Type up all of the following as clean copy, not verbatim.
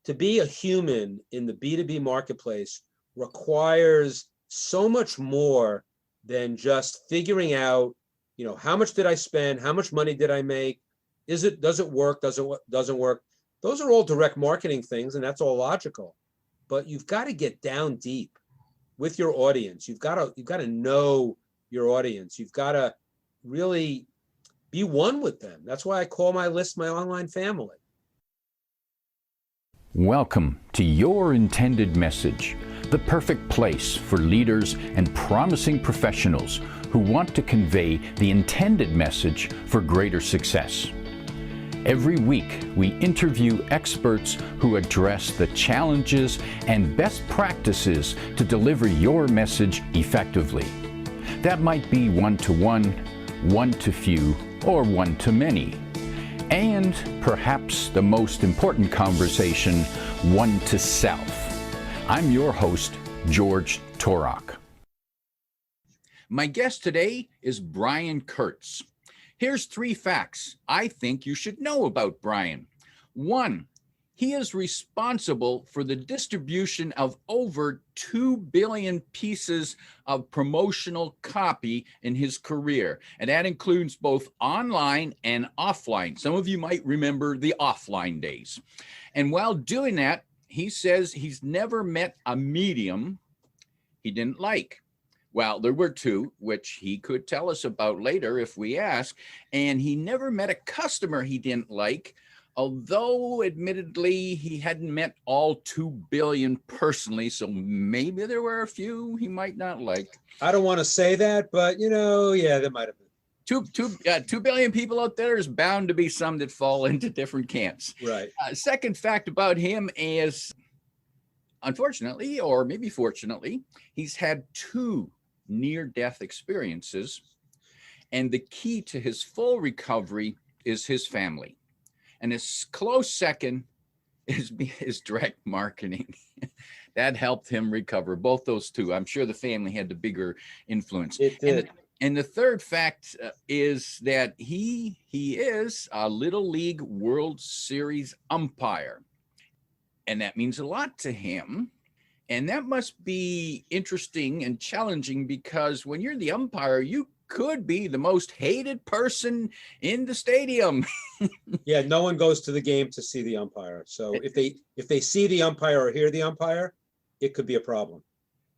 to be a human in the B2B marketplace requires so much more than just figuring out, how much did I spend? How much money did I make? Does it work? Doesn't work? Those are all direct marketing things, and that's all logical. But you've got to get down deep with your audience. You've got to know your audience. You've got to really be one with them. That's why I call my list my online family. Welcome to Your Intended Message, the perfect place for leaders and promising professionals who want to convey the intended message for greater success. Every week, we interview experts who address the challenges and best practices to deliver your message effectively. That might be one-to-one, one-to-few, or one-to-many. And perhaps the most important conversation, one-to-self. I'm your host, George Torok. My guest today is Brian Kurtz. Here's 3 facts I think you should know about Brian. 1, he is responsible for the distribution of over 2 billion pieces of promotional copy in his career. And that includes both online and offline. Some of you might remember the offline days. And while doing that, he says he's never met a medium he didn't like. Well, there were 2, which he could tell us about later if we ask. And he never met a customer he didn't like, although admittedly he hadn't met all 2 billion personally. So maybe there were a few he might not like. I don't want to say that, but yeah, there might have been. 2 billion people out there, is bound to be some that fall into different camps. Right. Second fact about him is, unfortunately, or maybe fortunately, he's had 2 near-death experiences, and the key to his full recovery is his family. And his close second is direct marketing. That helped him recover, both those 2. I'm sure the family had the bigger influence. It did. And the third fact is that he is a Little League World Series umpire. And that means a lot to him. And that must be interesting and challenging, because when you're the umpire, you could be the most hated person in the stadium. Yeah, no one goes to the game to see the umpire. So if they see the umpire or hear the umpire, it could be a problem.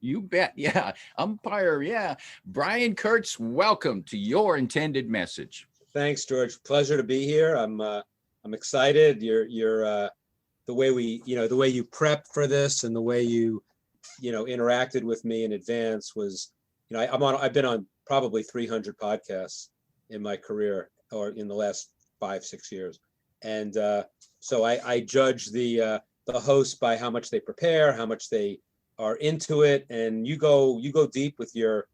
You bet. Yeah. Umpire. Yeah. Brian Kurtz, welcome to Your Intended Message. Thanks, George. Pleasure to be here. I'm excited. You're the way you prepped for this and the way you interacted with me in advance was, I've been on probably 300 podcasts in my career, or in the last 5-6 years. And so I judge the host by how much they prepare, how much they are into it. And you go deep with your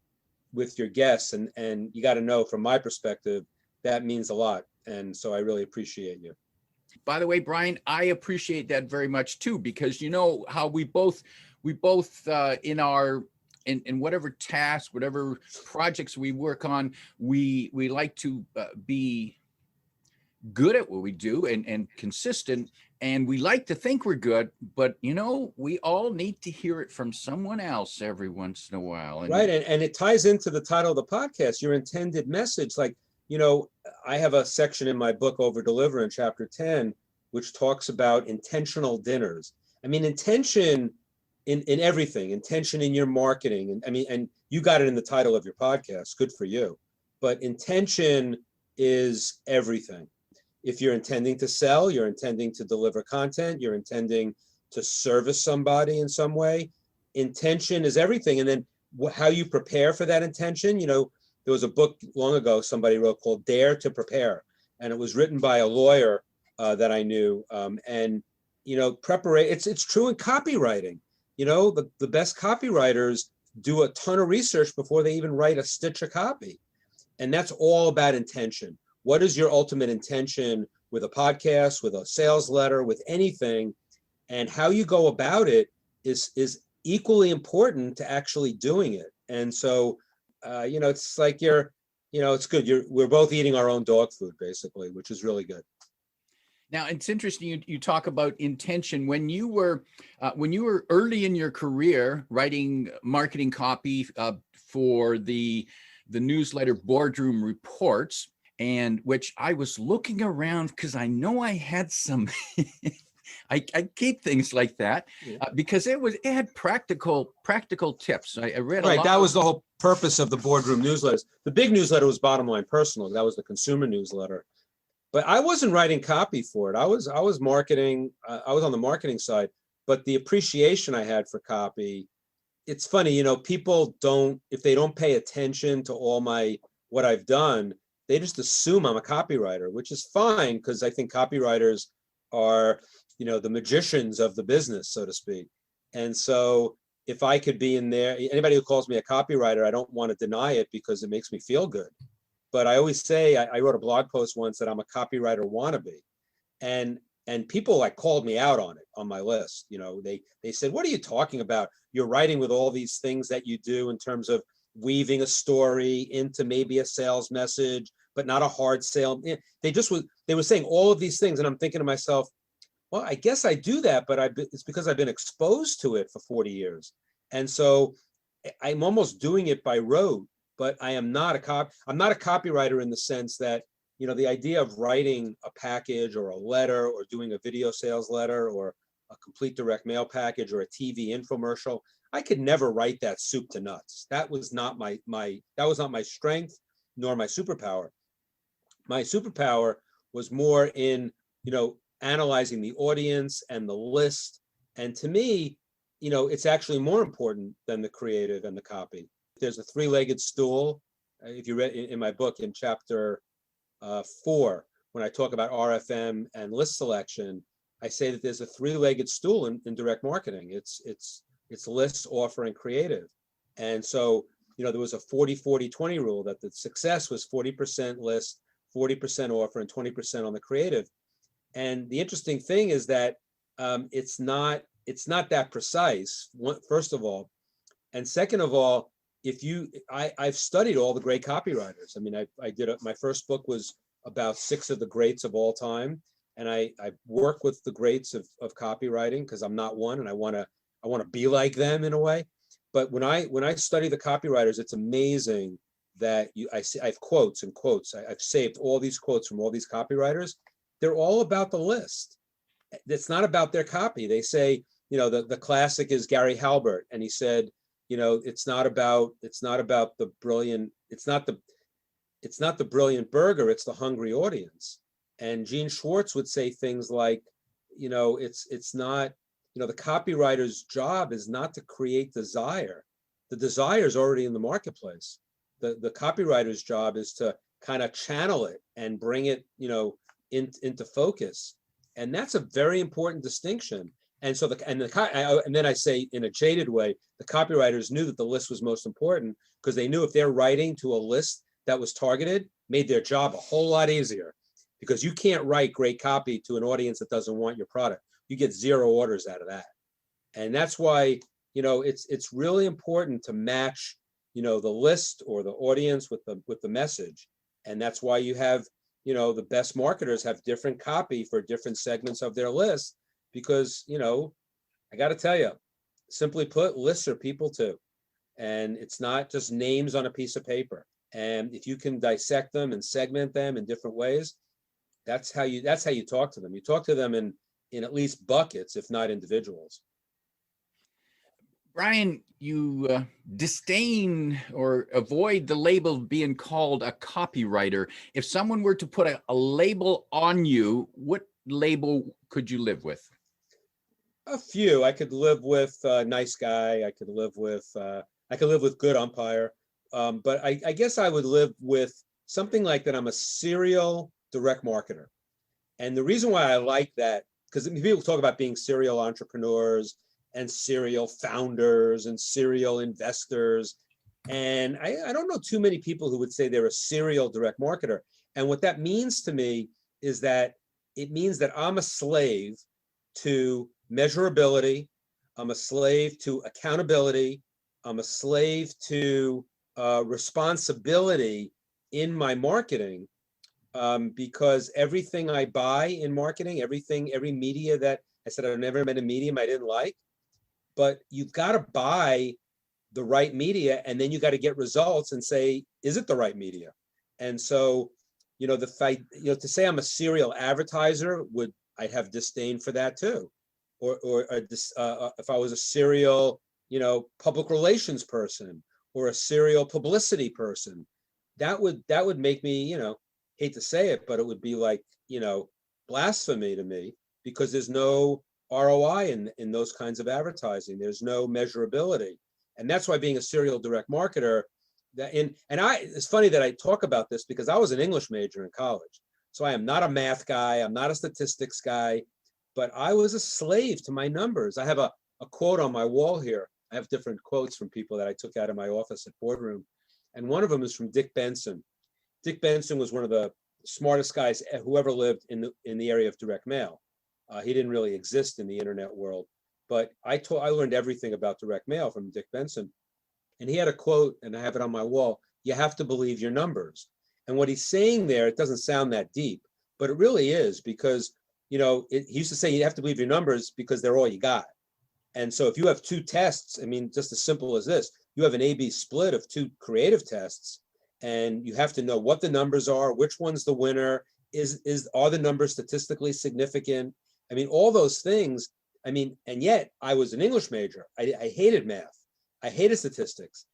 guests, and you got to know, from my perspective, that means a lot. And so I really appreciate you. By the way, Brian, I appreciate that very much too, because you know how we both in whatever task, whatever projects we work on, we like to be good at what we do and consistent, and we like to think we're good, but we all need to hear it from someone else every once in a while. Right, and it ties into the title of the podcast, Your Intended Message. Like, I have a section in my book, Over Deliver, in chapter 10, which talks about intentional dinners. I mean, intention in everything, intention in your marketing. And you got it in the title of your podcast, good for you. But intention is everything. If you're intending to sell, you're intending to deliver content, you're intending to service somebody in some way, intention is everything. And then how you prepare for that intention, there was a book long ago somebody wrote called Dare to Prepare, and it was written by a lawyer that I knew. Preparation. It's true in copywriting. The best copywriters do a ton of research before they even write a stitch of copy, and that's all about intention. What is your ultimate intention with a podcast, with a sales letter, with anything, and how you go about it is equally important to actually doing it. And so. It's like it's good. We're both eating our own dog food, basically, which is really good. Now, it's interesting you talk about intention. When you were early in your career writing marketing copy for the newsletter Boardroom Reports, and which I was looking around because I know I had some. I keep things like that because it had practical tips. I read a lot. That was the whole purpose of the Boardroom newsletters. The big newsletter was Bottom Line Personal. That was the consumer newsletter. But I wasn't writing copy for it. I was marketing. I was on the marketing side. But the appreciation I had for copy, it's funny, people don't, if they don't pay attention to what I've done, they just assume I'm a copywriter, which is fine because I think copywriters are, the magicians of the business, so to speak. And so if I could be in there, anybody who calls me a copywriter, I don't want to deny it because it makes me feel good. But I always say, I wrote a blog post once that I'm a copywriter wannabe. And people called me out on it, on my list. They said, what are you talking about? You're writing with all these things that you do in terms of weaving a story into maybe a sales message, but not a hard sale. They were saying all of these things. And I'm thinking to myself, well, I guess I do that, but it's because I've been exposed to it for 40 years. And so I'm almost doing it by rote, but I'm not a copywriter in the sense that, the idea of writing a package or a letter or doing a video sales letter or a complete direct mail package or a TV infomercial, I could never write that soup to nuts. That was not my strength nor my superpower. My superpower was more in, analyzing the audience and the list. And to me, it's actually more important than the creative and the copy. There's a three-legged stool. If you read in my book in chapter 4, when I talk about RFM and list selection, I say that there's a three-legged stool in direct marketing. It's list, offer, and creative. And so, there was a 40-40-20 rule that the success was 40% list, 40% offer, and 20% on the creative. And the interesting thing is that it's not that precise, first of all. And second of all, I've studied all the great copywriters. I mean, I did my first book was about 6 of the greats of all time. And I work with the greats of copywriting because I'm not one, and I want to be like them in a way. But when I study the copywriters, it's amazing that I have quotes and quotes. I've saved all these quotes from all these copywriters. They're all about the list. It's not about their copy. They say, the classic is Gary Halbert, and he said, it's not about the brilliant. It's not the brilliant burger. It's the hungry audience. And Gene Schwartz would say things like, it's not, the copywriter's job is not to create desire. The desire is already in the marketplace. The copywriter's job is to kind of channel it and bring it, into focus. And that's a very important distinction. And so and then I say in a jaded way, the copywriters knew that the list was most important because they knew if they're writing to a list that was targeted, made their job a whole lot easier, because you can't write great copy to an audience that doesn't want your product. You get 0 orders out of that. And that's why, it's really important to match, the list or the audience with the message. And that's why you have, the best marketers have different copy for different segments of their list, because, I got to tell you, simply put, lists are people too. And it's not just names on a piece of paper. And if you can dissect them and segment them in different ways, that's how you talk to them. You talk to them in at least buckets, if not individuals. Brian, you disdain or avoid the label of being called a copywriter. If someone were to put a label on you, what label could you live with? A few. I could live with nice guy. I could live with good umpire. But I guess I would live with something like that. I'm a serial direct marketer. And the reason why I like that, because people talk about being serial entrepreneurs and serial founders and serial investors. And I don't know too many people who would say they're a serial direct marketer. And what that means to me is that it means that I'm a slave to measurability. I'm a slave to accountability. I'm a slave to responsibility in my marketing. because everything I buy in marketing, every media that I said I've never met a medium I didn't like, but you've got to buy the right media, and then you got to get results and say, is it the right media? And so, the fight, to say I'm a serial advertiser I'd have disdain for that too, or if I was a serial, public relations person or a serial publicity person, that would make me, hate to say it, but it would be like, blasphemy to me, because there's no ROI in those kinds of advertising. There's no measurability. And that's why being a serial direct marketer, it's funny that I talk about this because I was an English major in college. So I am not a math guy, I'm not a statistics guy, but I was a slave to my numbers. I have a quote on my wall here. I have different quotes from people that I took out of my office at Boardroom. And one of them is from Dick Benson. Dick Benson was one of the smartest guys who ever lived in the area of direct mail. He didn't really exist in the internet world, but I learned everything about direct mail from Dick Benson. And he had a quote, and I have it on my wall: "You have to believe your numbers." And what he's saying there, it doesn't sound that deep, but it really is, because, he used to say you have to believe your numbers because they're all you got. And so if you have two tests, I mean, just as simple as this, you have an A/B split of two creative tests, and you have to know what the numbers are, which one's the winner, are the numbers statistically significant? I mean, all those things. I mean, and yet I was an English major. I hated math. I hated statistics.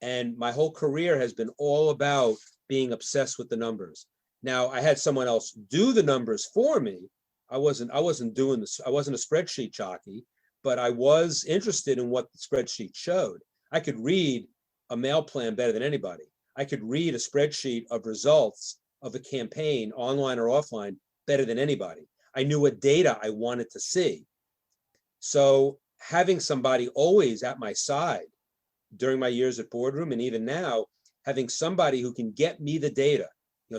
And my whole career has been all about being obsessed with the numbers. Now, I had someone else do the numbers for me. I wasn't doing this. I wasn't a spreadsheet jockey, but I was interested in what the spreadsheet showed. I could read a mail plan better than anybody. I could read a spreadsheet of results of a campaign, online or offline, better than anybody. I knew what data I wanted to see. So having somebody always at my side during my years at Boardroom, and even now, having somebody who can get me the data,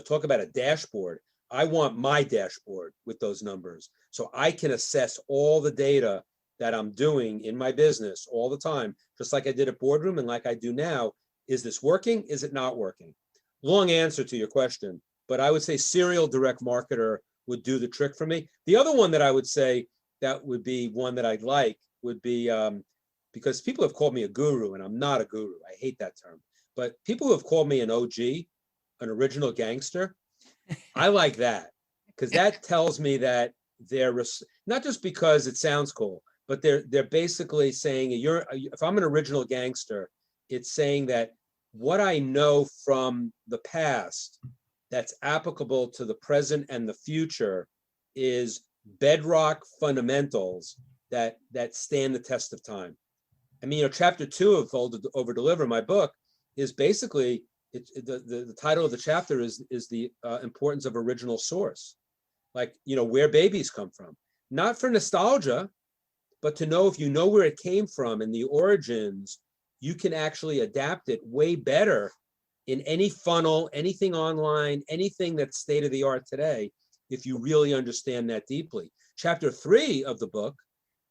talk about a dashboard. I want my dashboard with those numbers so I can assess all the data that I'm doing in my business all the time, just like I did at Boardroom and like I do now. Is this working? Is it not working? Long answer to your question, but I would say serial direct marketer would do the trick for me. The other one that I would say that would be one that I'd like would be, because people have called me a guru, and I'm not a guru. I hate that term. But people who have called me an OG, an original gangster, I like that, because that tells me that they're not just because it sounds cool, but they're basically saying if I'm an original gangster, it's saying that what I know from the past that's applicable to the present and the future is bedrock fundamentals that stand the test of time. I mean, chapter 2 of Over Deliver, my book, is basically the title of the chapter is the importance of original source, like where babies come from, not for nostalgia, but to know if you know where it came from and the origins, you can actually adapt it way better in any funnel, anything online, anything that's state of the art today, if you really understand that deeply. Chapter 3 of the book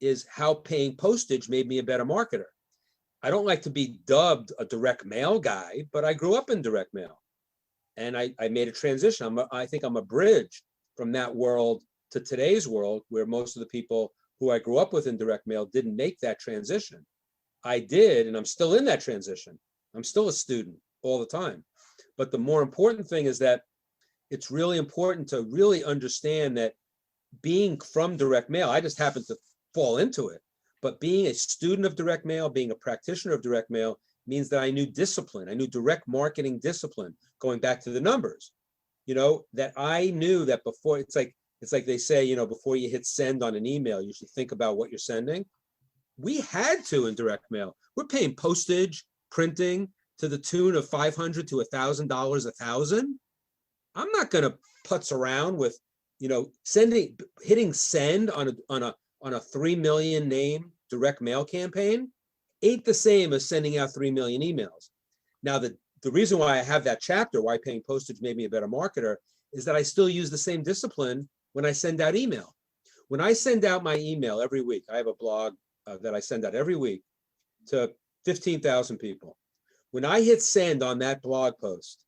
is how paying postage made me a better marketer. I don't like to be dubbed a direct mail guy, but I grew up in direct mail, and I made a transition. I think I'm a bridge from that world to today's world, where most of the people who I grew up with in direct mail didn't make that transition. I did, and I'm still in that transition. I'm still a student all the time. But the more important thing is that it's really important to really understand that being from direct mail, I just happened to fall into it, but being a student of direct mail, being a practitioner of direct mail, means that I knew discipline. I knew direct marketing discipline, going back to the numbers, that I knew that before. It's like they say, before you hit send on an email, you should think about what you're sending. We had to in direct mail. We're paying postage, printing to the tune of $500 to $1,000 a thousand. I'm not going to putz around with, hitting send on a 3 million name direct mail campaign ain't the same as sending out 3 million emails. Now, the reason why I have that chapter, why paying postage made me a better marketer, is that I still use the same discipline when I send out email. When I send out my email every week, I have a blog that I send out every week to 15,000 people. When I hit send on that blog post,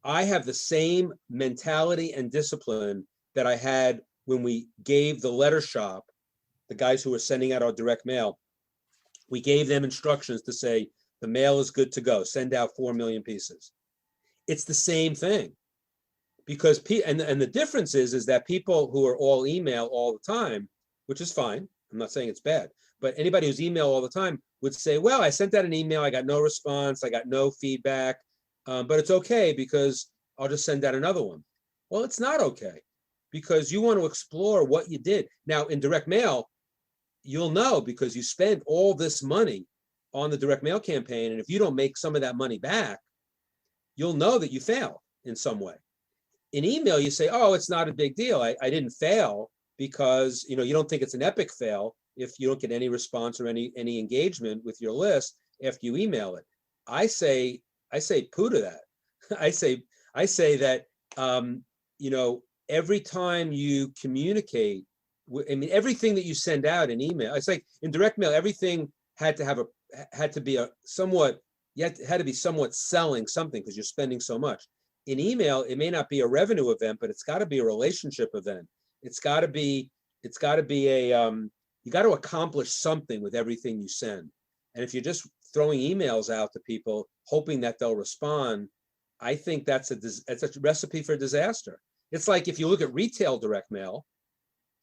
I have the same mentality and discipline that I had when we gave the letter shop, the guys who were sending out our direct mail, we gave them instructions to say, the mail is good to go, send out 4 million pieces. It's the same thing. Because and the difference is that people who are all email all the time, which is fine, I'm not saying it's bad, but anybody who's email all the time would say, well, I sent out an email, I got no response, I got no feedback, but it's okay because I'll just send out another one. Well, it's not okay, because you want to explore what you did. Now, in direct mail, you'll know because you spent all this money on the direct mail campaign, and if you don't make some of that money back, you'll know that you failed in some way. In email, you say, oh, it's not a big deal. I didn't fail because, you don't think it's an epic fail if you don't get any response or any engagement with your list after you email it. I say poo to that. I say that, every time you communicate, everything that you send out in email, it's like in direct mail, everything had to be somewhat selling something because you're spending so much. In email, it may not be a revenue event, but it's got to be a relationship event. It's got to be you got to accomplish something with everything you send. And if you're just throwing emails out to people, hoping that they'll respond, I think that's a recipe for disaster. It's like if you look at retail direct mail,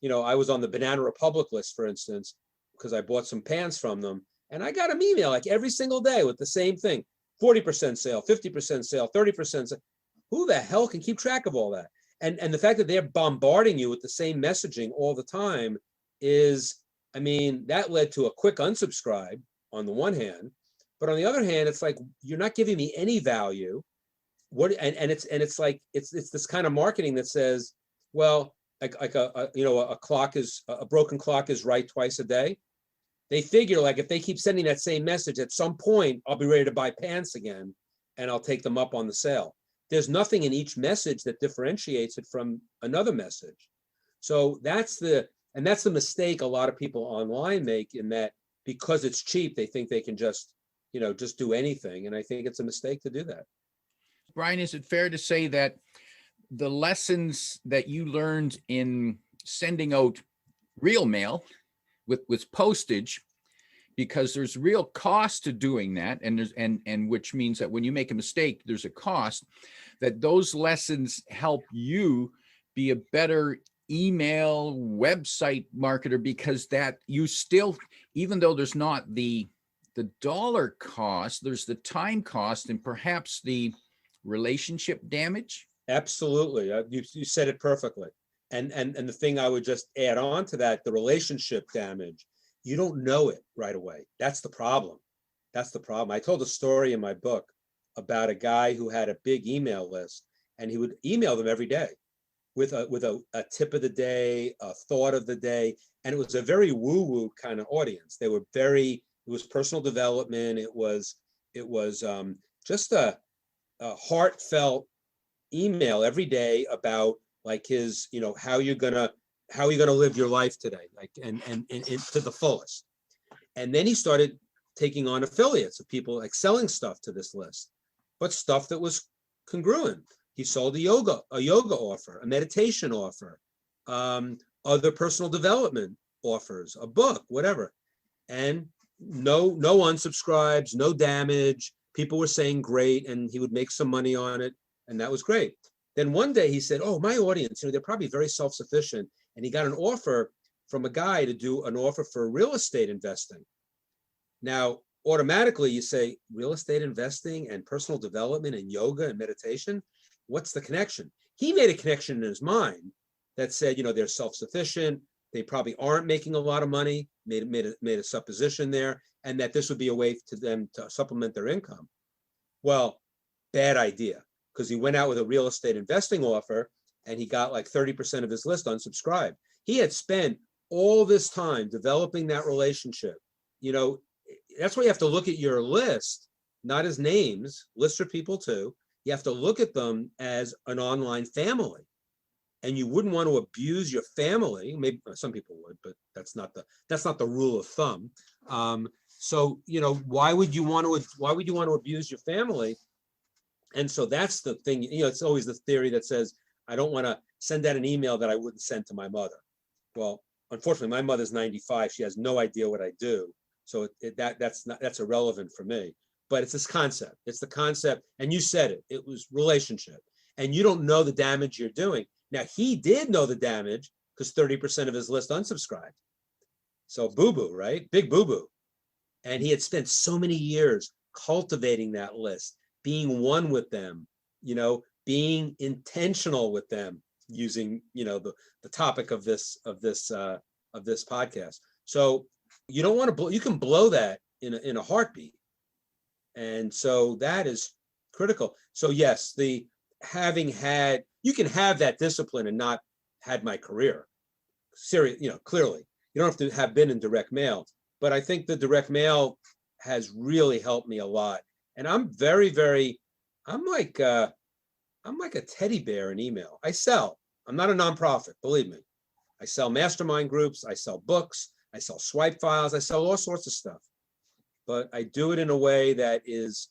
I was on the Banana Republic list, for instance, because I bought some pants from them, and I got an email like every single day with the same thing: 40% sale, 50% sale, 30% sale. Who the hell can keep track of all that? And the fact that they're bombarding you with the same messaging all the time is, that led to a quick unsubscribe on the one hand, but on the other hand, it's like, you're not giving me any value. It's like, it's this kind of marketing that says, well, like a broken clock is right twice a day. They figure like if they keep sending that same message, at some point I'll be ready to buy pants again and I'll take them up on the sale. There's nothing in each message that differentiates it from another message. So that's the mistake a lot of people online make, in that because it's cheap, they think they can just do anything. And I think it's a mistake to do that. Brian, is it fair to say that the lessons that you learned in sending out real mail with postage, because there's real cost to doing that, and which means that when you make a mistake, there's a cost, that those lessons help you be a better email website marketer, because that you still, even though there's not the dollar cost, there's the time cost and perhaps the relationship damage. Absolutely. You said it perfectly. And the thing I would just add on to that, the relationship damage, you don't know it right away. That's the problem. I told a story in my book about a guy who had a big email list, and he would email them every day with a tip of the day, a thought of the day. And it was a very woo-woo kind of audience. It was personal development. It was just a heartfelt email every day about like his, how you're gonna live your life today, like and to the fullest. And then he started taking on affiliates of people like selling stuff to this list, but stuff that was congruent. He sold a yoga offer, a meditation offer, other personal development offers, a book, whatever. And no unsubscribes, no damage. People were saying great, and he would make some money on it, and that was great. Then one day he said, oh, my audience, they're probably very self-sufficient. And he got an offer from a guy to do an offer for real estate investing. Now, automatically you say, real estate investing and personal development and yoga and meditation, what's the connection? He made a connection in his mind that said, they're self-sufficient, they probably aren't making a lot of money, made a supposition there, and that this would be a way to them to supplement their income. Well, bad idea, because he went out with a real estate investing offer and he got like 30% of his list unsubscribed. He had spent all this time developing that relationship. That's why you have to look at your list, not as names. Lists are people too. You have to look at them as an online family. And you wouldn't want to abuse your family. Maybe some people would, but that's not the rule of thumb. So why would you want to abuse your family And so that's the thing, it's always the theory that says, I don't want to send out an email that I wouldn't send to my mother. Well, unfortunately, my mother's 95. She has no idea what I do. So that's irrelevant for me. But it's this concept. It's the concept. And you said it. It was relationship. And you don't know the damage you're doing. Now, he did know the damage because 30% of his list unsubscribed. So boo-boo, right? Big boo-boo. And he had spent so many years cultivating that list, being one with them, being intentional with them, using, the topic of this podcast. So you don't want to you can blow that in a heartbeat. And so that is critical. So yes, you can have that discipline and not had my career. Serious, clearly. You don't have to have been in direct mail, but I think the direct mail has really helped me a lot. And I'm very, very, I'm like a teddy bear in email. I sell. I'm not a nonprofit, believe me. I sell mastermind groups. I sell books. I sell swipe files. I sell all sorts of stuff. But I do it in a way that is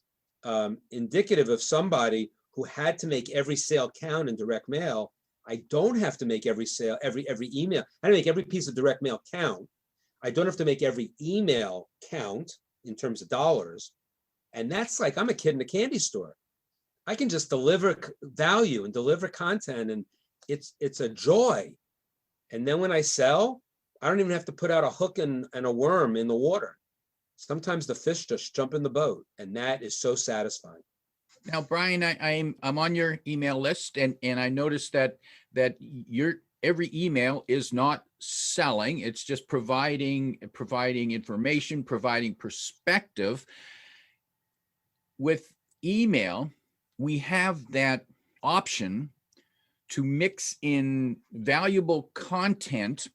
indicative of somebody who had to make every sale count in direct mail. I don't have to make every sale, every email. I don't make every piece of direct mail count. I don't have to make every email count in terms of dollars. And that's like, I'm a kid in a candy store. I can just deliver value and deliver content, and it's a joy. And then when I sell, I don't even have to put out a hook and a worm in the water. Sometimes the fish just jump in the boat, and that is so satisfying. Now, Brian, I'm on your email list, and I noticed that your every email is not selling; it's just providing information, providing perspective. With email, we have that option to mix in valuable content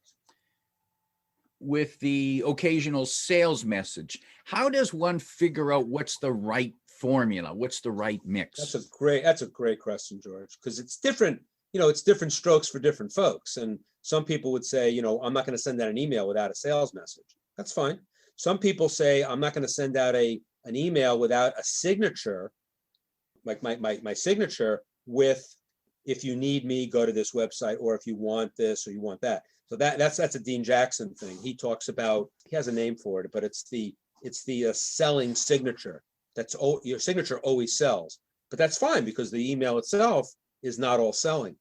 with the occasional sales message. How does one figure out what's the right formula? What's the right mix? That's a great question, George, because it's different, it's different strokes for different folks. And some people would say, I'm not going to send out an email without a sales message. That's fine. Some people say, I'm not going to send out an email without a signature, like my signature with, if you need me, go to this website, or if you want this or you want that. So that's a Dean Jackson thing. He talks about, he has a name for it, but it's the selling signature. Your signature always sells, but that's fine because the email itself is not all selling.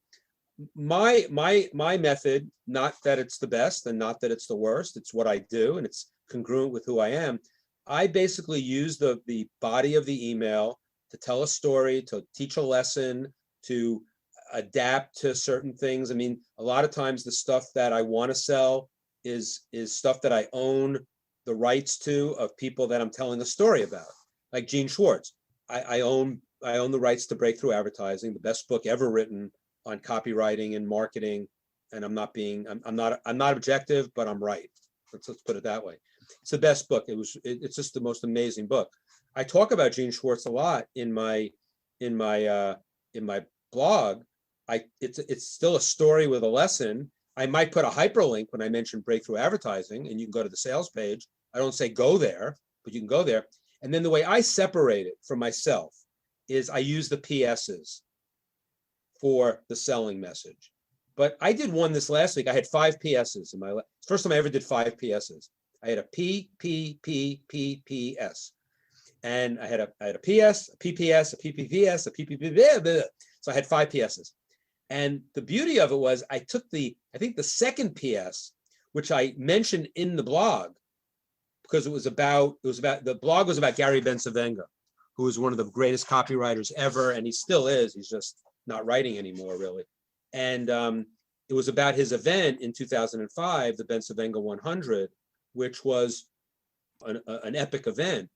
My method, not that it's the best and not that it's the worst, it's what I do and it's congruent with who I am. I basically use the body of the email to tell a story, to teach a lesson, to adapt to certain things. I mean, a lot of times the stuff that I want to sell is stuff that I own the rights to, of people that I'm telling a story about, like Gene Schwartz. I own the rights to Breakthrough Advertising, the best book ever written on copywriting and marketing. And I'm not objective, but I'm right. Let's put it that way. It's the best book. It's just the most amazing book. I talk about Gene Schwartz a lot in my blog. It's still a story with a lesson. I might put a hyperlink when I mention Breakthrough Advertising, and you can go to the sales page. I don't say go there, but you can go there. And then the way I separate it from myself is I use the PSs for the selling message. But I did one this last week. I had 5 PSs in my first time I ever did 5 PSs. I had a P, P, P, P, P, S. And I had a PS, a PPS, a PPPS, a PPP, blah, blah. So I had 5 PSs. And the beauty of it was I took the second PS, which I mentioned in the blog, because the blog was about Gary Bencivenga, who was one of the greatest copywriters ever, and he still is. He's just not writing anymore, really. And it was about his event in 2005, the Bencivenga 100, which was an epic event.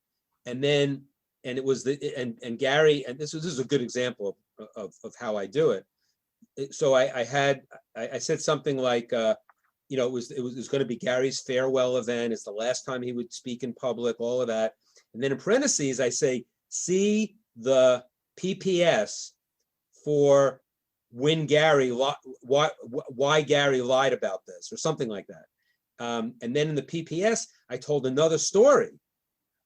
And it was and Gary, and this is a good example of how I do it. So I said something like, it was going to be Gary's farewell event. It's the last time he would speak in public, all of that. And then in parentheses, I say, see the PPS for when why Gary lied about this, or something like that. And then in the PPS, I told another story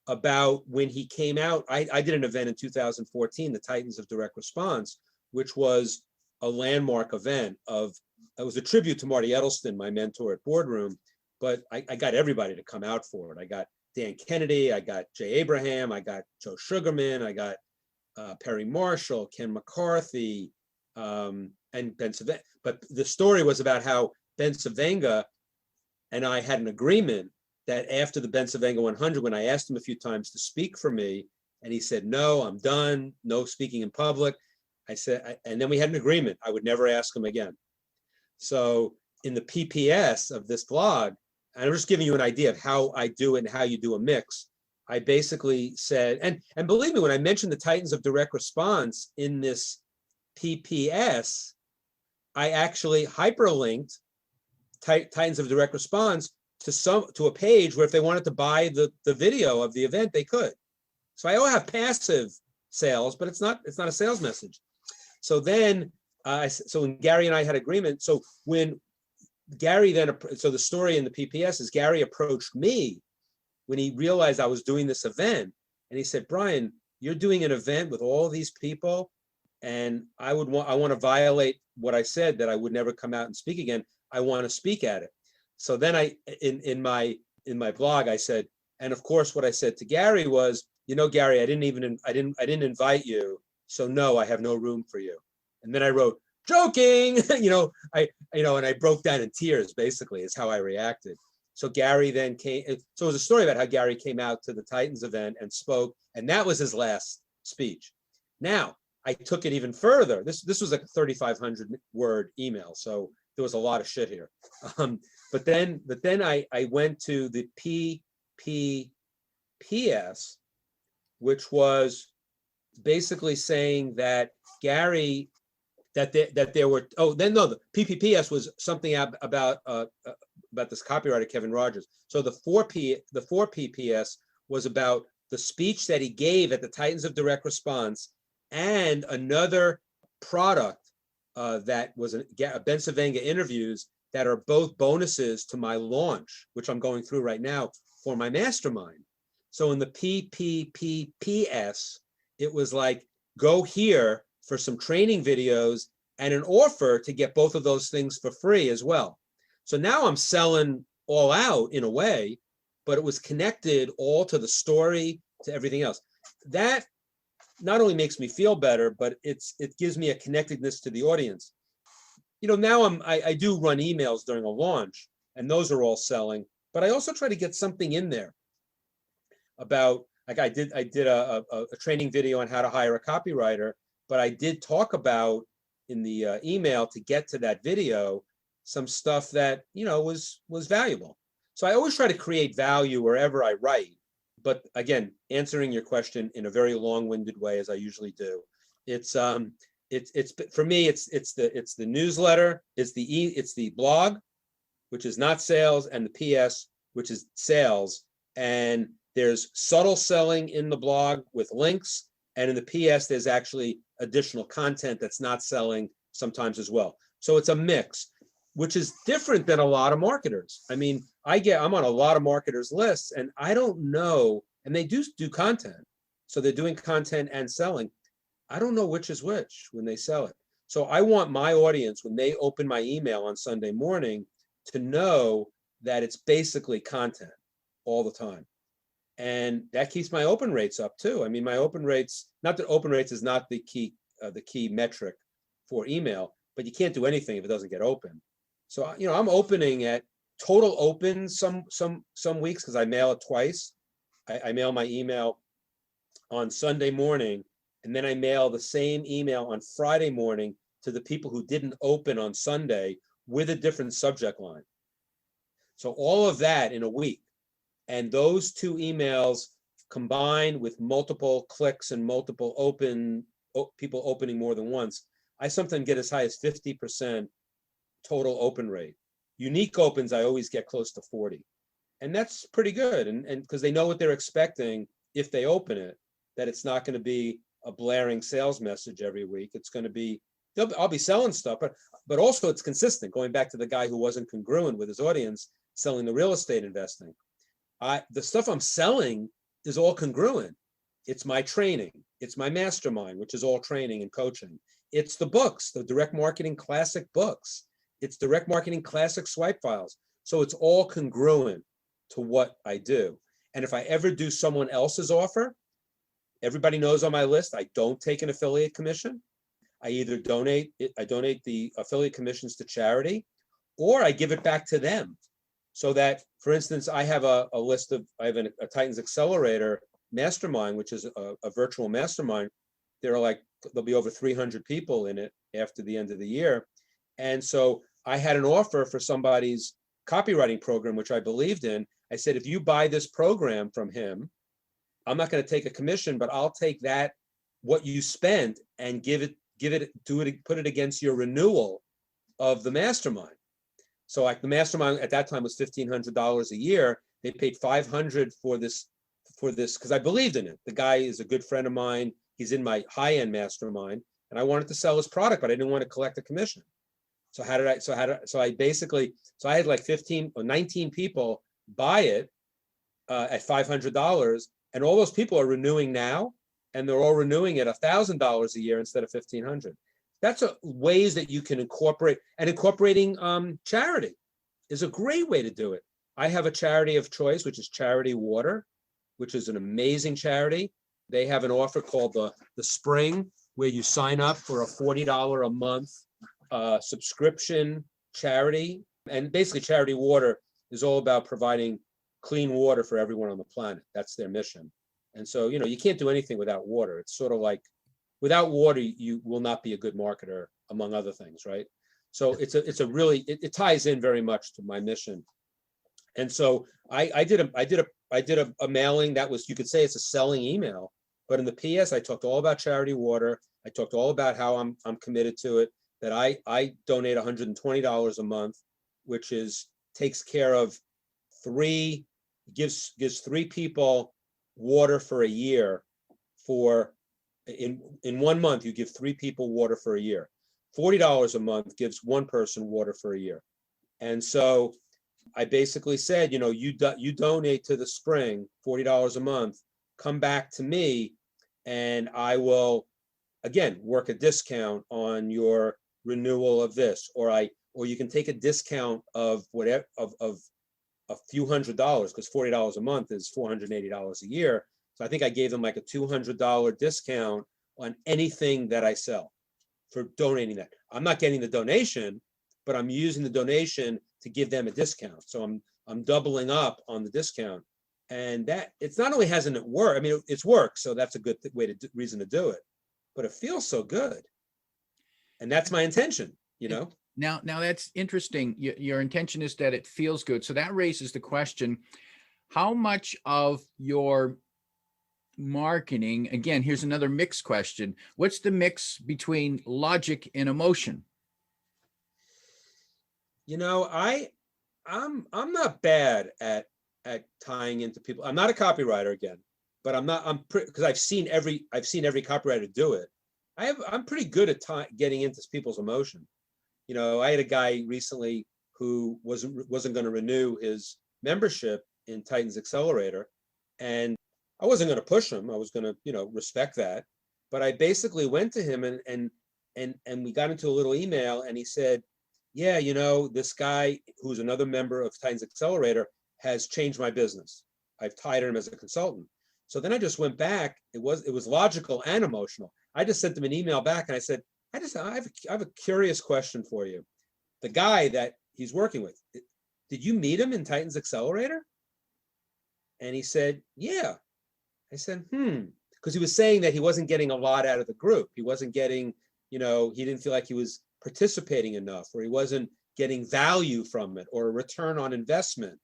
about when he came out. I did an event in 2014, the Titans of Direct Response, which was a landmark event it was a tribute to Marty Edelston, my mentor at Boardroom, but I got everybody to come out for it. I got Dan Kennedy, I got Jay Abraham, I got Joe Sugarman, I got Perry Marshall, Ken McCarthy, and Ben Savenga. But the story was about how Ben Savenga and I had an agreement that after the Ben Savenga 100, when I asked him a few times to speak for me, and he said, no, I'm done, no speaking in public. I said, and then we had an agreement, I would never ask him again. So in the PPS of this blog, and I'm just giving you an idea of how I do it and how you do a mix. I basically said, and believe me, when I mentioned the Titans of Direct Response in this PPS, I actually hyperlinked Titans of Direct Response to a page where if they wanted to buy the video of the event, they could. So I all have passive sales, but it's not a sales message. So then, so when Gary and I had agreement, so when Gary then, so the story in the PPS is Gary approached me when he realized I was doing this event, and he said, Brian, you're doing an event with all these people, and I want to violate what I said, that I would never come out and speak again. I want to speak at it. So then in my blog, I said, and of course, what I said to Gary was, Gary, I didn't invite you, so no, I have no room for you. And then I wrote, joking, and I broke down in tears, basically, is how I reacted. So Gary then came, so it was a story about how Gary came out to the Titans event and spoke, and that was his last speech. Now, I took it even further. This was like a 3,500 word email, so there was a lot of shit here. But then I went to the PPPS, which was basically saying that Gary, that there were, the PPPS was something about this copywriter Kevin Rogers. So the 4 PPS was about the speech that he gave at the Titans of Direct Response and another product that was a Ben Savenga interviews that are both bonuses to my launch, which I'm going through right now for my mastermind. So in the PPPS, it was like, go here for some training videos and an offer to get both of those things for free as well. So now I'm selling all out in a way, but it was connected all to the story, to everything else. That not only makes me feel better, but it gives me a connectedness to the audience. Now I do run emails during a launch, and those are all selling, but I also try to get something in there about, like I did a training video on how to hire a copywriter, but I did talk about in the email, to get to that video, some stuff that was valuable. So I always try to create value wherever I write. But again, answering your question in a very long-winded way, as I usually do, it's for me, it's the newsletter, it's the blog, which is not sales, and the PS, which is sales. And there's subtle selling in the blog with links, and in the PS, there's actually additional content that's not selling sometimes as well. So it's a mix, which is different than a lot of marketers. I mean, I'm on a lot of marketers' lists, and I don't know, and they do content. So they're doing content and selling. I don't know which is which when they sell it. So I want my audience, when they open my email on Sunday morning, to know that it's basically content all the time. And that keeps my open rates up too. I mean, my open rates, not that open rates is not the key metric for email, but you can't do anything if it doesn't get open. So, I'm opening at total open some weeks, because I mail it twice. I mail my email on Sunday morning, and then I mail the same email on Friday morning to the people who didn't open on Sunday with a different subject line. So all of that in a week. And those two emails combined with multiple clicks and multiple people opening more than once, I sometimes get as high as 50% total open rate. Unique opens, I always get close to 40. And that's pretty good. And because they know what they're expecting if they open it, that it's not going to be a blaring sales message every week. It's going to be, I'll be selling stuff, but also it's consistent, going back to the guy who wasn't congruent with his audience selling the real estate investing. The stuff I'm selling is all congruent. It's my training. It's my mastermind, which is all training and coaching. It's the books, the direct marketing classic books. It's direct marketing classic swipe files. So it's all congruent to what I do. And if I ever do someone else's offer, everybody knows on my list, I don't take an affiliate commission. I either donate the affiliate commissions to charity, or I give it back to them. So that, for instance, I have a list of, I have a Titans Accelerator mastermind, which is a virtual mastermind. There'll be over 300 people in it after the end of the year. And so I had an offer for somebody's copywriting program, which I believed in. I said, if you buy this program from him, I'm not going to take a commission, but I'll take that, what you spent, and put it against your renewal of the mastermind. So like the mastermind at that time was $1,500 a year. They paid $500 for this, because I believed in it. The guy is a good friend of mine. He's in my high-end mastermind, and I wanted to sell his product, but I didn't want to collect a commission. So I had like 15 or 19 people buy it at $500, and all those people are renewing now, and they're all renewing at $1,000 a year instead of $1,500. That's ways that you can incorporate, and incorporating charity is a great way to do it. I have a charity of choice, which is Charity Water, which is an amazing charity. They have an offer called the Spring, where you sign up for a $40 a month subscription charity. And basically Charity Water is all about providing clean water for everyone on the planet. That's their mission. And so, you can't do anything without water. It's sort of like, without water, you will not be a good marketer, among other things, right? So it ties in very much to my mission. And so I did a mailing that was, you could say it's a selling email, but in the PS, I talked all about Charity Water. I talked all about how I'm committed to it, that I donate $120 a month, which takes care of gives 3 people water for a year. In 1 month, you give 3 people water for a year. $40 a month gives 1 person water for a year. And so I basically said, you donate to the Spring $40 a month, come back to me, and I will, again, work a discount on your renewal of this, or you can take a discount of whatever, of a few $100s, because $40 a month is $480 a year. So I think I gave them like a $200 discount on anything that I sell for donating that. I'm not getting the donation, but I'm using the donation to give them a discount. So I'm doubling up on the discount. And that, it's not only hasn't it worked, I mean, it's worked, so that's a good reason to do it, but it feels so good. And that's my intention, Now that's interesting. Your intention is that it feels good. So that raises the question, how much of your marketing, again, here's another mix question. What's the mix between logic and emotion? I'm not bad at tying into people. I'm not a copywriter again, but because I've seen every copywriter do it. I'm pretty good at getting into people's emotion. I had a guy recently who wasn't going to renew his membership in Titans Accelerator, and I wasn't going to push him. I was going to, respect that. But I basically went to him and we got into a little email, and he said, yeah, this guy who's another member of Titans Accelerator has changed my business. I've hired him as a consultant. So then I just went back. It was logical and emotional. I just sent him an email back, and I said, I have a curious question for you. The guy that he's working with, did you meet him in Titans Accelerator? And he said, yeah. I said, because he was saying that he wasn't getting a lot out of the group. He wasn't getting, he didn't feel like he was participating enough, or he wasn't getting value from it, or a return on investment.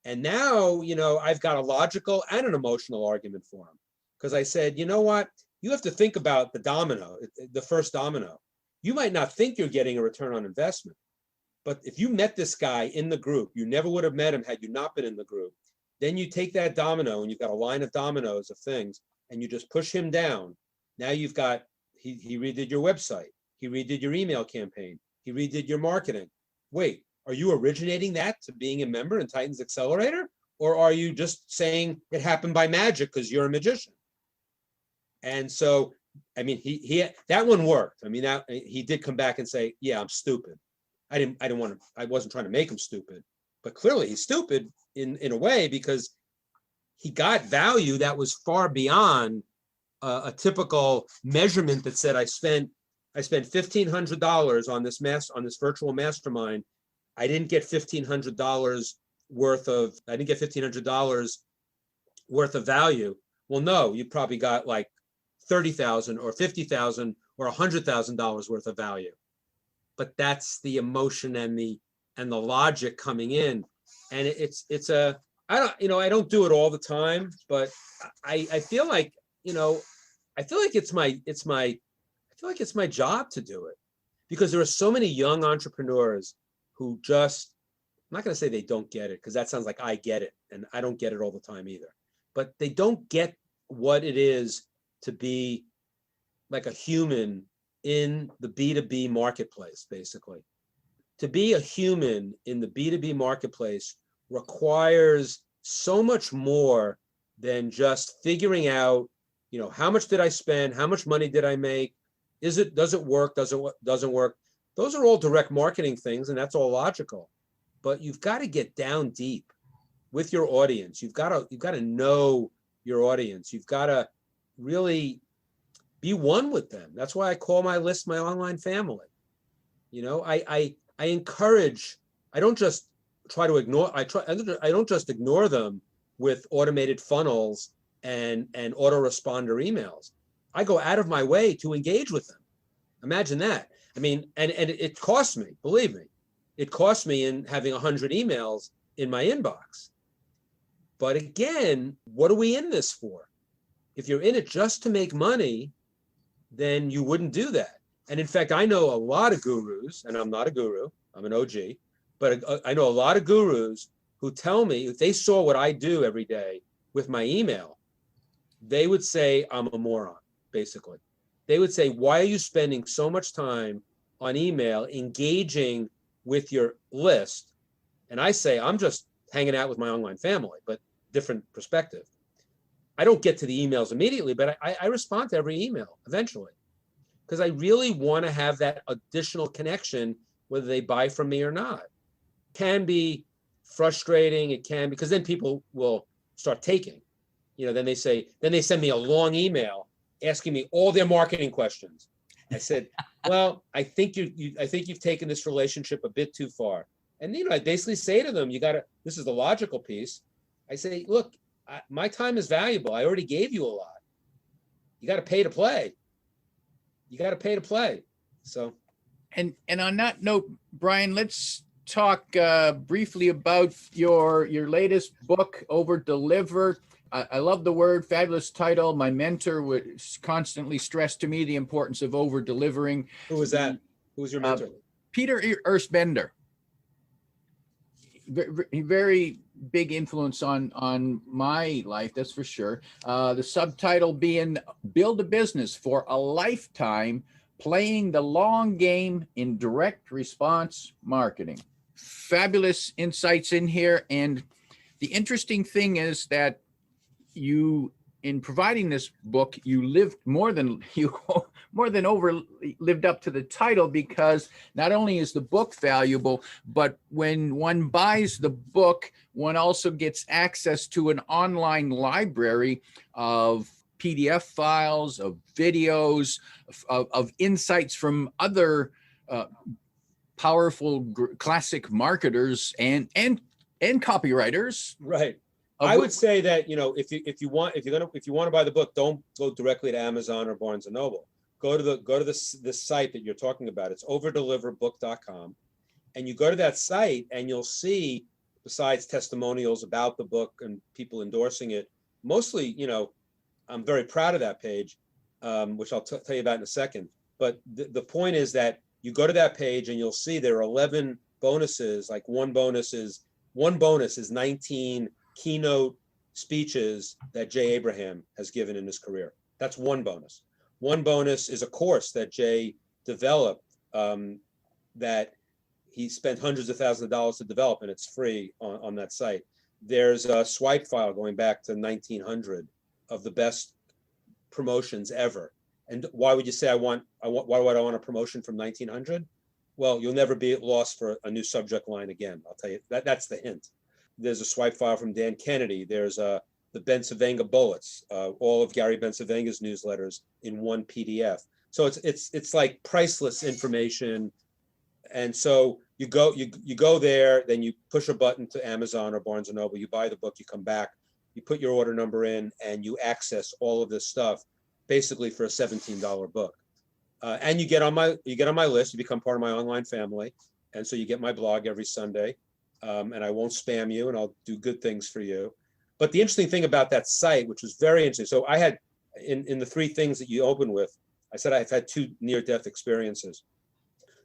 And now, I've got a logical and an emotional argument for him. Because I said, you know what? You have to think about the first domino. You might not think you're getting a return on investment, but if you met this guy in the group, you never would have met him had you not been in the group. Then you take that domino, and you've got a line of dominoes of things, and you just push him down. Now you've got, he redid your website. He redid your email campaign. He redid your marketing. Wait, are you originating that to being a member in Titans Accelerator? or are you just saying it happened by magic because you're a magician? And so, I mean, he that one worked. I mean, that he did come back and say, yeah, I'm stupid. I wasn't trying to make him stupid, but clearly he's stupid in a way, because he got value that was far beyond a typical measurement that said, I spent $1,500 on this virtual mastermind. I didn't get $1,500 worth of value. Well, no, you probably got like $30,000 or $50,000 or $100,000 worth of value. But that's the emotion and the logic coming in. And I don't do it all the time, but I feel like, I feel like it's my job to do it, because there are so many young entrepreneurs who just, I'm not going to say they don't get it, because that sounds like I get it, and I don't get it all the time either, but they don't get what it is to be like a human in the B2B marketplace. Basically, to be a human in the B2B marketplace requires so much more than just figuring out, how much did I spend? How much money did I make? Does it work? Doesn't work? Those are all direct marketing things, and that's all logical. But you've got to get down deep with your audience. You've got to know your audience. You've got to really be one with them. That's why I call my list my online family. I encourage. I don't just try to ignore. I don't just ignore them with automated funnels and autoresponder emails. I go out of my way to engage with them. Imagine that. I mean, and it costs me, believe me, it costs me in having 100 emails in my inbox. But again, what are we in this for? If you're in it just to make money, then you wouldn't do that. And in fact, I know a lot of gurus, and I'm not a guru, I'm an OG, but I know a lot of gurus who tell me if they saw what I do every day with my email, they would say I'm a moron, basically. They would say, why are you spending so much time on email engaging with your list? And I say, I'm just hanging out with my online family, but different perspective. I don't get to the emails immediately, but I respond to every email eventually, because I really want to have that additional connection, whether they buy from me or not. It can be frustrating. It can, because then people will start taking, then they send me a long email asking me all their marketing questions. I said, well, I think you've taken this relationship a bit too far. And, I basically say to them, this is the logical piece. I say, look, my time is valuable. I already gave you a lot. You got to pay to play. So. And on that note, Brian, let's talk briefly about your latest book, Over Deliver. I love the word, fabulous title. My mentor would constantly stress to me the importance of over delivering. Who was that? Who was your mentor? Peter Ersbender. Very big influence on my life, that's for sure. The subtitle being Build a Business for a Lifetime, Playing the Long Game in Direct Response Marketing. Fabulous insights in here. And the interesting thing is that you, in providing this book, you lived more than lived up to the title, because not only is the book valuable, but when one buys the book, one also gets access to an online library of PDF files, of videos, of insights from other powerful classic marketers and copywriters. Right. I would say that, if you want to buy the book, don't go directly to Amazon or Barnes and Noble. Go to the site that you're talking about. It's overdeliverbook.com, and you go to that site and you'll see, besides testimonials about the book and people endorsing it, mostly, I'm very proud of that page, which I'll tell you about in a second. But the point is that you go to that page and you'll see there are 11 bonuses. Like one bonus is 19 keynote speeches that Jay Abraham has given in his career. That's one bonus. One bonus is a course that Jay developed that he spent hundreds of thousands of dollars to develop, and it's free on that site. there's a swipe file going back to 1900 of the best promotions ever. And why would you say why would I want a promotion from 1900? Well, you'll never be at loss for a new subject line again. I'll tell you that's the hint. There's a swipe file from Dan Kennedy. There's the Bensavenga Bullets, all of Gary Bensavenga's newsletters in one PDF. So it's like priceless information. And so you go there, then you push a button to Amazon or Barnes and Noble, you buy the book, you come back, you put your order number in, and you access all of this stuff basically for a $17 book. And you get on my list, you become part of my online family. And so you get my blog every Sunday, and I won't spam you, and I'll do good things for you. But the interesting thing about that site, which was very interesting, so I had, in the three things that you open with, I said I've had two near-death experiences.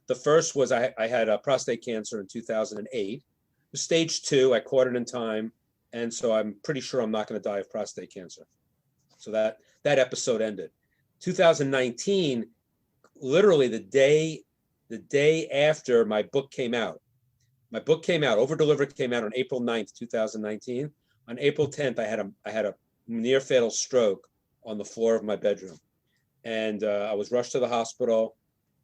The first was I had prostate cancer in 2008. It was stage 2, I caught it in time, and so I'm pretty sure I'm not gonna die of prostate cancer. So that episode ended. 2019, literally the day after my book came out. My book came out, Over Delivered came out on April 9th, 2019. On April 10th, I had a near fatal stroke on the floor of my bedroom. And I was rushed to the hospital.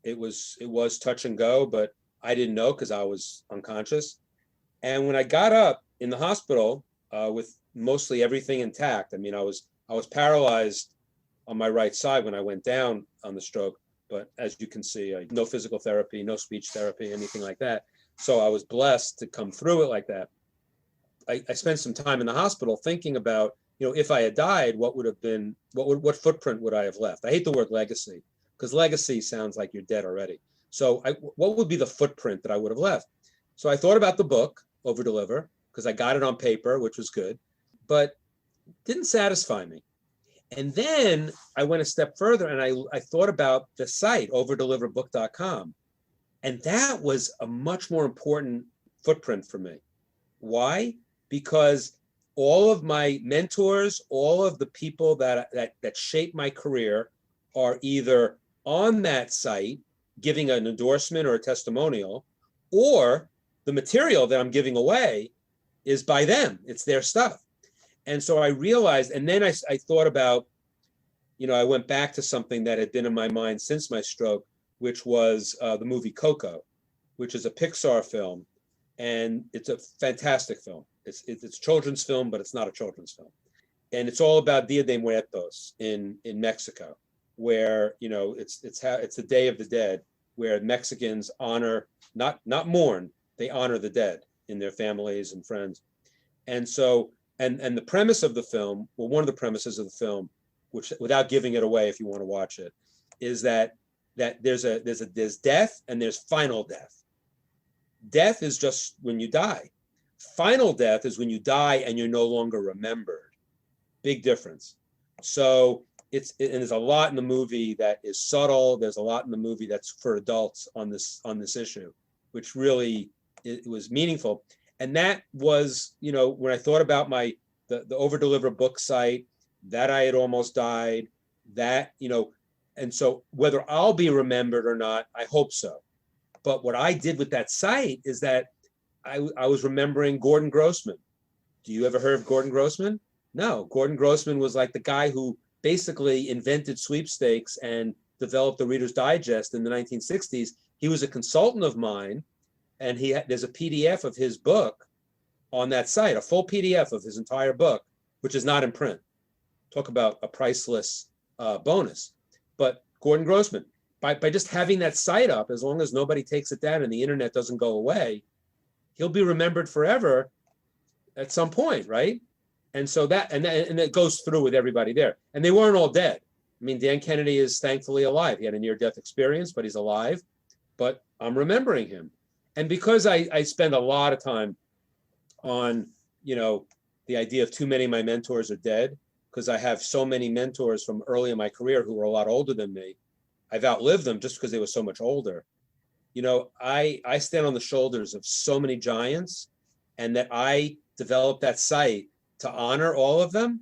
It was touch and go, but I didn't know because I was unconscious. And when I got up in the hospital with mostly everything intact, I mean, I was paralyzed on my right side when I went down on the stroke. But as you can see, no physical therapy, no speech therapy, anything like that. So I was blessed to come through it like that. I spent some time in the hospital thinking about, if I had died, what footprint would I have left? I hate the word legacy because legacy sounds like you're dead already. So what would be the footprint that I would have left? So I thought about the book, Over Deliver, because I got it on paper, which was good, but didn't satisfy me. And then I went a step further and I thought about the site, overdeliverbook.com. And that was a much more important footprint for me. Why? Because all of my mentors, all of the people that shaped my career are either on that site giving an endorsement or a testimonial, or the material that I'm giving away is by them. It's their stuff. And so I realized, and then I thought about, I went back to something that had been in my mind since my stroke, which was the movie Coco, which is a Pixar film. And it's a fantastic film. It's a children's film, but it's not a children's film. And it's all about Dia de Muertos in Mexico, where, it's the Day of the Dead, where Mexicans honor, not mourn, they honor the dead in their families and friends. And so, and the premise of the film, well, one of the premises of the film, which, without giving it away if you want to watch it, is that there's death and there's final death. Death is just when you die. Final death is when you die and you're no longer remembered. Big difference. So and there's a lot in the movie that is subtle. There's a lot in the movie that's for adults on this issue, which really it was meaningful. And that was, when I thought about the Over Deliver book site, that I had almost died, that, and so whether I'll be remembered or not, I hope so. But what I did with that site is that I was remembering Gordon Grossman. Do you ever heard of Gordon Grossman? No, Gordon Grossman was like the guy who basically invented sweepstakes and developed the Reader's Digest in the 1960s. He was a consultant of mine, and there's a PDF of his book on that site, a full PDF of his entire book, which is not in print. Talk about a priceless bonus. But Gordon Grossman, by just having that site up, as long as nobody takes it down and the internet doesn't go away, he'll be remembered forever at some point, right? And so and it goes through with everybody there. And they weren't all dead. I mean, Dan Kennedy is thankfully alive. He had a near-death experience, but he's alive. But I'm remembering him. And because I spend a lot of time on, the idea of too many of my mentors are dead, because I have so many mentors from early in my career who were a lot older than me. I've outlived them just because they were so much older. I stand on the shoulders of so many giants, and that I developed that site to honor all of them.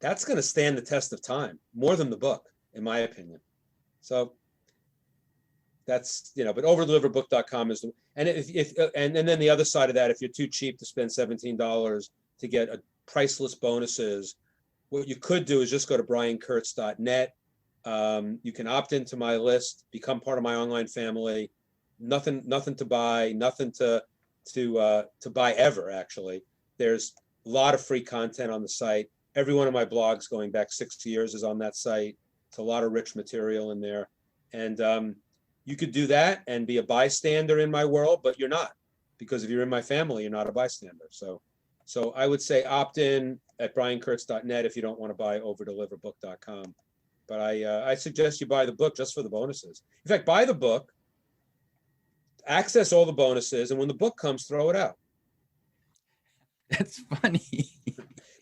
That's going to stand the test of time more than the book, in my opinion. So that's, but overdeliverbook.com is and then the other side of that, if you're too cheap to spend $17 to get priceless bonuses. What you could do is just go to briankurtz.net. You can opt into my list, become part of my online family. Nothing to buy, nothing to buy ever, actually. There's a lot of free content on the site. Every one of my blogs going back 6 years is on that site. It's a lot of rich material in there. And you could do that and be a bystander in my world, but you're not, because if you're in my family, you're not a bystander. So I would say opt in at briankurtz.net if you don't want to buy overdeliverbook.com. But I suggest you buy the book just for the bonuses. In fact, buy the book, access all the bonuses, and when the book comes, throw it out. That's funny.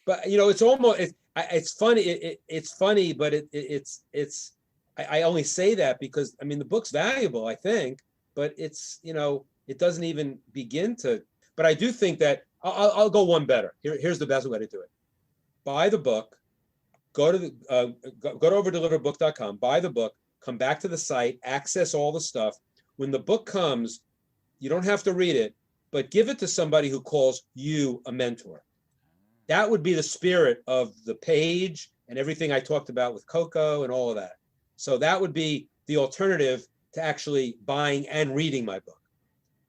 But it's almost it's funny. It's funny, but it's I only say that because the book's valuable, I think, but it's it doesn't even begin to. But I do think that I'll go one better. Here's the best way to do it: buy the book, go to overdeliverbook.com, buy the book, come back to the site, access all the stuff. When the book comes, you don't have to read it, but give it to somebody who calls you a mentor. That would be the spirit of the page and everything I talked about with Coco and all of that. So that would be the alternative to actually buying and reading my book.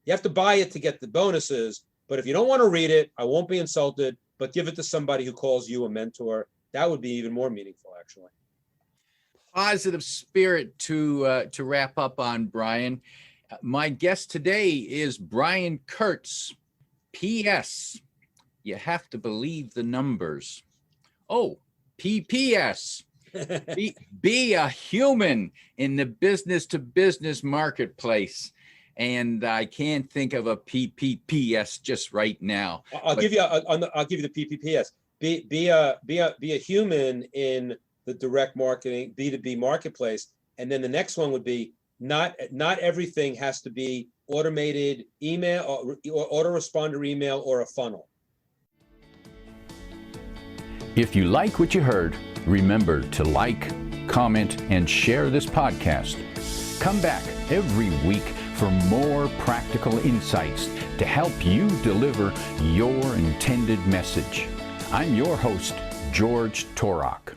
You have to buy it to get the bonuses, but if you don't want to read it, I won't be insulted, but give it to somebody who calls you a mentor. That would be even more meaningful, actually. Positive spirit to wrap up on, Brian. My guest today is Brian Kurtz. P.S. You have to believe the numbers. Oh, PPS. Be a human in the business-to-business marketplace. And I can't think of a PPPS just right now. I'll give you the PPPS. Be a human in the direct marketing B2B marketplace, and then the next one would be not everything has to be automated email or autoresponder email or a funnel. If you like what you heard, remember to like, comment, and share this podcast. Come back every week for more practical insights to help you deliver your intended message. I'm your host, George Torok.